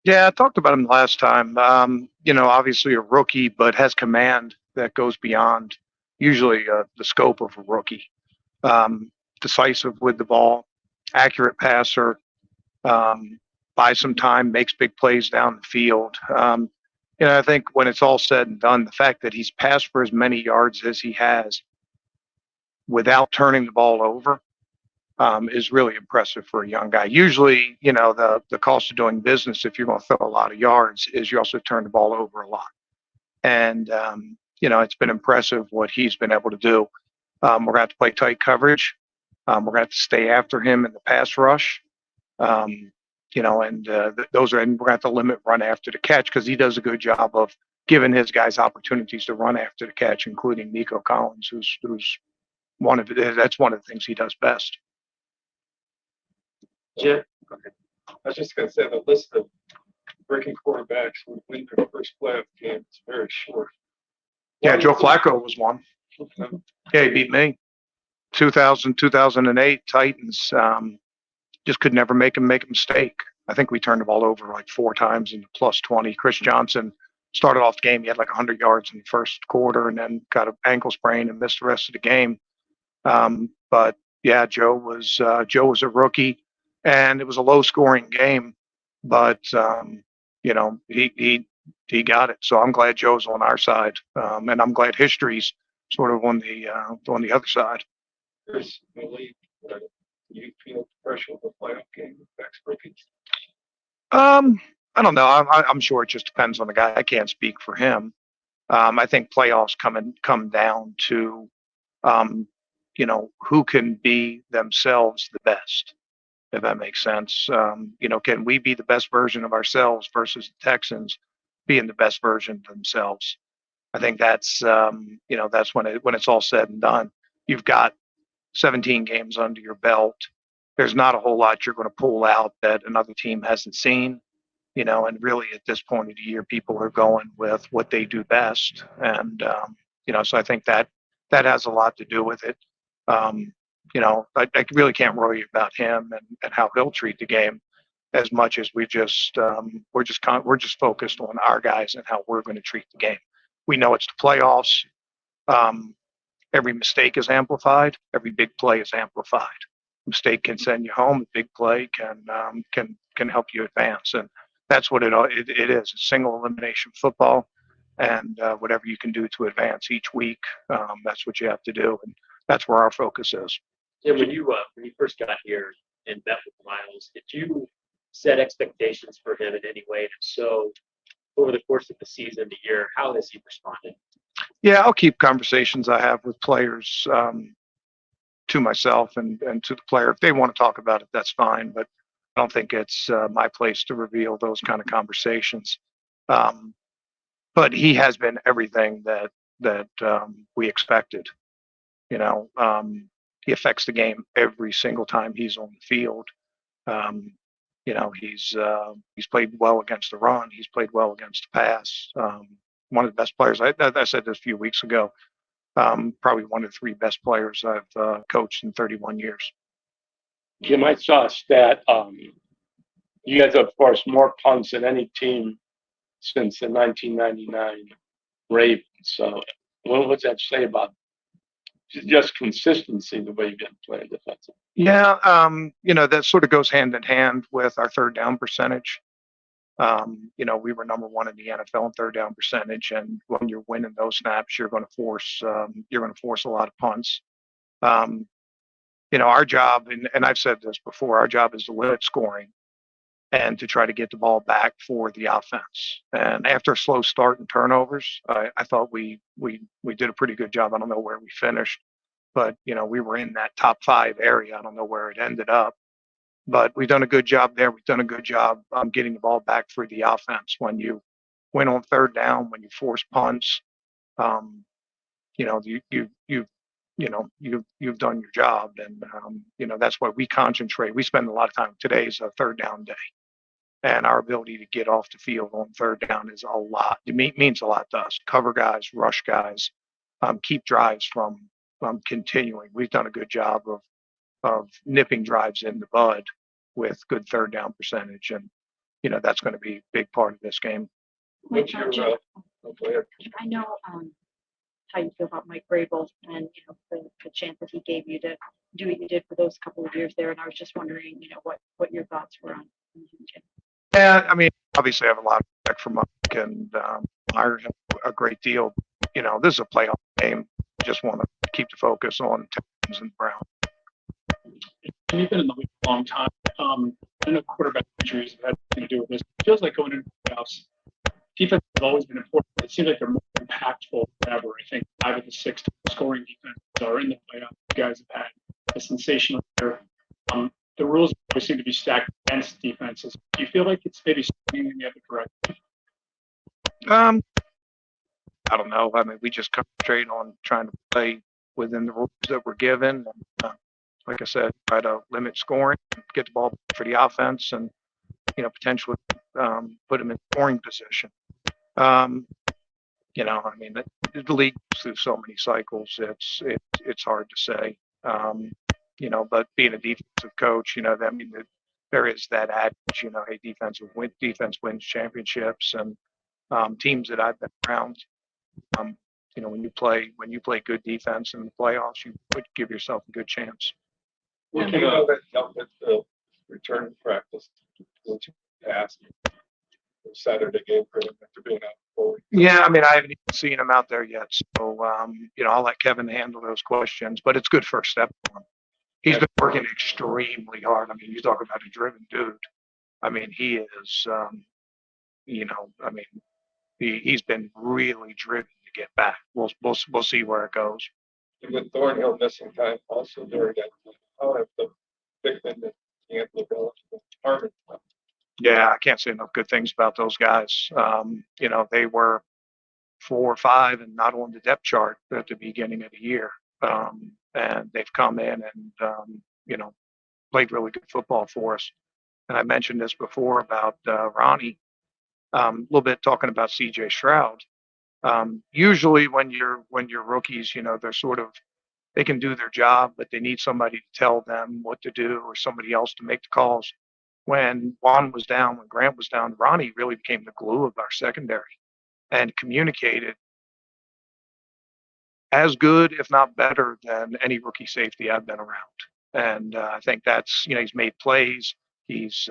Yeah, I talked about him last time. Obviously a rookie, but has command that goes beyond usually the scope of a rookie. Decisive with the ball, accurate passer, um, buys some time, makes big plays down the field. I think when it's all said and done, the fact that he's passed for as many yards as he has without turning the ball over is really impressive for a young guy. Usually, the cost of doing business if you're going to throw a lot of yards is you also turn the ball over a lot. And it's been impressive what he's been able to do. We're going to have to play tight coverage. We're going to have to stay after him in the pass rush. Those are, and we're going to have to limit run after the catch because he does a good job of giving his guys opportunities to run after the catch, including Nico Collins, who's that's one of the things he does best. Jim, I was just going to say the list of breaking quarterbacks who would win their first playoff game is very short. Yeah, Joe Flacco was one. Yeah, he beat me. 2008 Titans. Just could never make a mistake. I think we turned the ball over like 4 times in the plus 20. Chris Johnson started off the game. He had like 100 yards in the first quarter and then got an ankle sprain and missed the rest of the game. But yeah, Joe was a rookie, and it was a low scoring game. But he got it. So I'm glad Joe's on our side, and I'm glad history's sort of on the other side. There's no league. You feel pressure of a playoff game affects rookies? I don't know. I'm sure it just depends on the guy. I can't speak for him. I think playoffs come down to, who can be themselves the best, if that makes sense. Can we be the best version of ourselves versus the Texans being the best version of themselves? I think that's when it's all said and done. You've got 17 games under your belt. There's not a whole lot you're going to pull out that another team hasn't seen, and really at this point of the year, people are going with what they do best. And, so I think that has a lot to do with it. I really can't worry about him and how he'll treat the game as much as we're just focused on our guys and how we're going to treat the game. We know it's the playoffs. Every mistake is amplified. Every big play is amplified. Mistake can send you home. A big play can help you advance, and that's what it is. It's single elimination football, and whatever you can do to advance each week, that's what you have to do, and that's where our focus is. Yeah, when you first got here and met with Miles, did you set expectations for him in any way? And if so, over the course of the season, the year, how has he responded? Yeah, I'll keep conversations I have with players to myself and to the player. If they want to talk about it, that's fine. But I don't think it's my place to reveal those kind of conversations. But he has been everything that we expected. He affects the game every single time he's on the field. He's played well against the run. He's played well against the pass. One of the best players. I said this a few weeks ago. Probably one of the 3 best players I've coached in 31 years. Jim, I saw a stat. You guys have forced more punts than any team since the 1999 Ravens. So, what's that say about just consistency, the way you've been playing defensive? Yeah, that sort of goes hand in hand with our third down percentage. We were number 1 in the NFL in third down percentage, and when you're winning those snaps, you're going to force a lot of punts. Our job, and I've said this before, our job is to limit scoring and to try to get the ball back for the offense. And after a slow start and turnovers, I thought we did a pretty good job. I don't know where we finished, but we were in that top 5 area. I don't know where it ended up. But we've done a good job there. We've done a good job getting the ball back for the offense. When you win on third down, when you force punts, you've done your job, and that's why we concentrate. We spend a lot of time. Today's a third down day, and our ability to get off the field on third down is a lot. It means a lot to us. Cover guys, rush guys, keep drives from continuing. We've done a good job of nipping drives in the bud with good third down percentage. And that's going to be a big part of this game. What's your, Jim, go ahead. I know how you feel about Mike Vrabel and the chance that he gave you to do what you did for those couple of years there, and I was just wondering, what your thoughts were on him, Jim. Yeah, I mean, obviously, I have a lot of respect for Mike and admire him a great deal. This is a playoff game. Just want to keep the focus on Texans and Browns. And you've been in the league a long time. I know quarterback injuries have had nothing to do with this. It feels like going into the playoffs, defense has always been important. It seems like they're more impactful than ever. I think 5 of the 6 scoring defenses are in the playoffs. You guys have had a sensational year. The rules always seem to be stacked against defenses. Do you feel like it's maybe swinging in the other direction? I don't know. I mean, we just concentrate on trying to play within the rules that we're given. And, like I said, try to limit scoring, get the ball for the offense, and potentially put them in scoring position. I mean, the league goes through so many cycles. It's hard to say. But being a defensive coach, I mean, there is that adage, hey, defense wins championships, and teams that I've been around, when you play good defense in the playoffs, you would give yourself a good chance. What came out of that help with the return to practice? What you asked the Saturday game for him after being out forward? Yeah, I mean, I haven't even seen him out there yet, so I'll let Kevin handle those questions. But it's good first step for him. He's been working extremely hard. I mean, you talk about a driven dude. I mean, he is. He's been really driven to get back. We'll see where it goes. And with Thornhill missing time also during that, I'll have the Bickman and Anthony Bell and Harmon. Yeah, I can't say enough good things about those guys. They were 4 or 5 and not on the depth chart at the beginning of the year. And they've come in and, played really good football for us. And I mentioned this before about Ronnie, a little bit talking about CJ Stroud. Usually when you're rookies, they can do their job, but they need somebody to tell them what to do or somebody else to make the calls. When Juan was down, when Grant was down, Ronnie really became the glue of our secondary and communicated as good, if not better, than any rookie safety I've been around. And I think that's, he's made plays. He's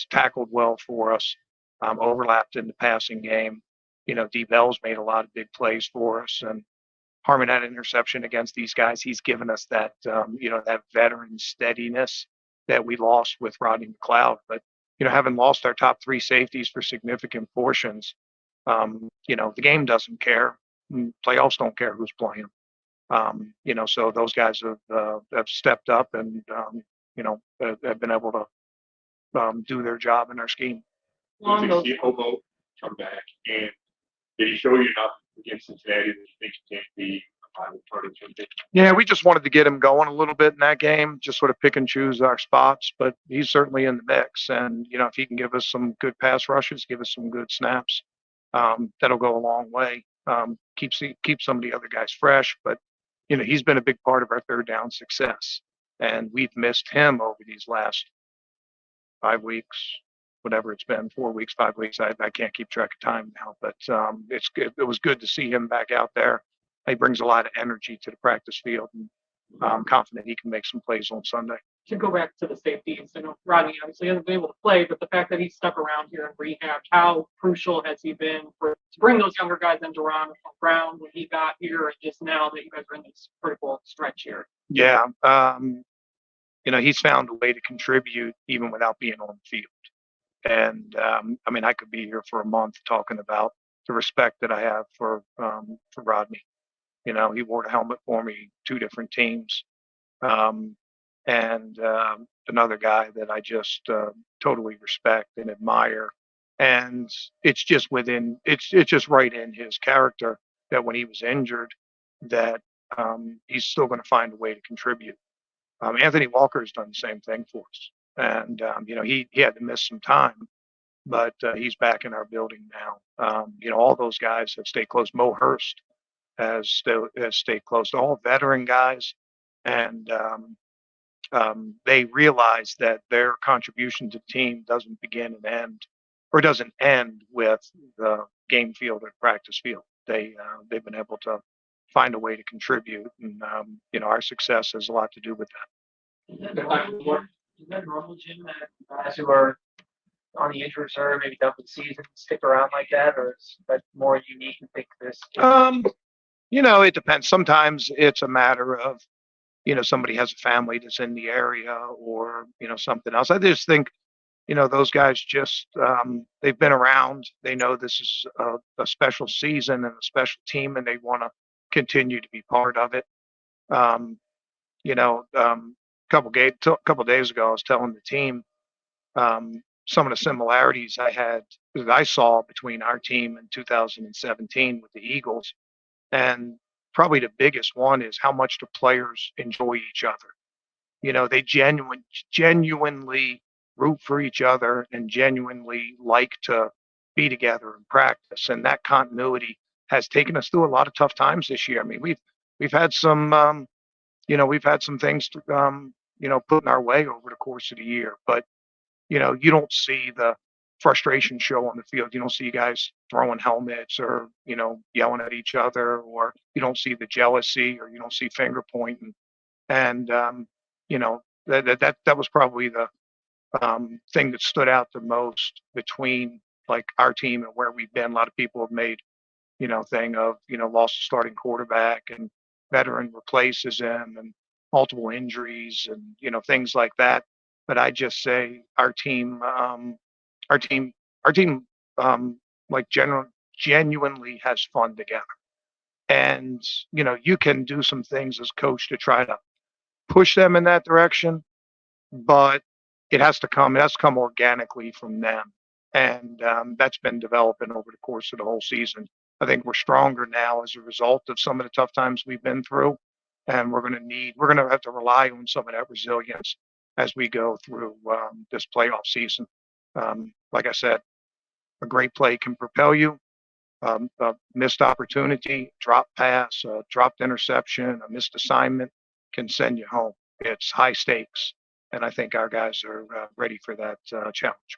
tackled well for us, overlapped in the passing game. D. Bell's made a lot of big plays for us. And Harmon had an interception against these guys. He's given us that, that veteran steadiness that we lost with Rodney McLeod. But, having lost our top 3 safeties for significant portions, the game doesn't care. Playoffs don't care who's playing. So those guys have stepped up and, have been able to do their job in our scheme. Did you see Hobo come back, and did he show you enough against Cincinnati that you think he can't be a viable part of the team? Yeah, we just wanted to get him going a little bit in that game, just sort of pick and choose our spots, but he's certainly in the mix. And, if he can give us some good pass rushes, give us some good snaps, that'll go a long way. Keep some of the other guys fresh, but, he's been a big part of our third down success. And we've missed him over these last 5 weeks, whatever it's been, 4 weeks, 5 weeks. I can't keep track of time now, but it was good to see him back out there. He brings a lot of energy to the practice field, and I'm confident he can make some plays on Sunday. To go back to the safeties, I know Rodney obviously hasn't been able to play, but the fact that he's stuck around here in rehab, how crucial has he been to bring those younger guys into Brown when he got here, and just now that you guys are in this critical stretch here? Yeah, he's found a way to contribute even without being on the field. And I could be here for a month talking about the respect that I have for Rodney. He wore the helmet for me, 2 different teams. And another guy that I just totally respect and admire. And it's just right in his character that when he was injured, that he's still going to find a way to contribute. Anthony Walker has done the same thing for us. And, he had to miss some time, but he's back in our building now. All those guys have stayed close. Mo Hurst has stayed close to all veteran guys. And they realize that their contribution to the team doesn't begin and end or doesn't end with the game field or practice field. They've been able to find a way to contribute, and our success has a lot to do with that. Is that normal, Jim, that guys who are on the injury reserve, maybe done for the season, stick around like that, or is that more unique? You think this? It depends. Sometimes it's a matter of, somebody has a family that's in the area, or, something else. I just think, those guys just, they've been around. They know this is a special season and a special team, and they want to continue to be part of it. Couple days ago, I was telling the team some of the similarities that I saw between our team in 2017 with the Eagles, and probably the biggest one is how much the players enjoy each other. They genuinely root for each other and genuinely like to be together in practice, and that continuity has taken us through a lot of tough times this year. I mean, we've had some things put in our way over the course of the year, but you don't see the frustration show on the field. You don't see guys throwing helmets or yelling at each other, or you don't see the jealousy, or you don't see finger pointing. And that was probably the thing that stood out the most between like our team and where we've been. A lot of people have made thing of lost a starting quarterback and veteran replaces him and multiple injuries and things like that. But I just say our team genuinely has fun together. And you can do some things as coach to try to push them in that direction, but it has to come organically from them. And that's been developing over the course of the whole season. I think we're stronger now as a result of some of the tough times we've been through, and we're going to have to rely on some of that resilience as we go through this playoff season. Like I said, a great play can propel you. A missed opportunity, drop pass, a dropped interception, a missed assignment can send you home. It's high stakes, and I think our guys are ready for that challenge.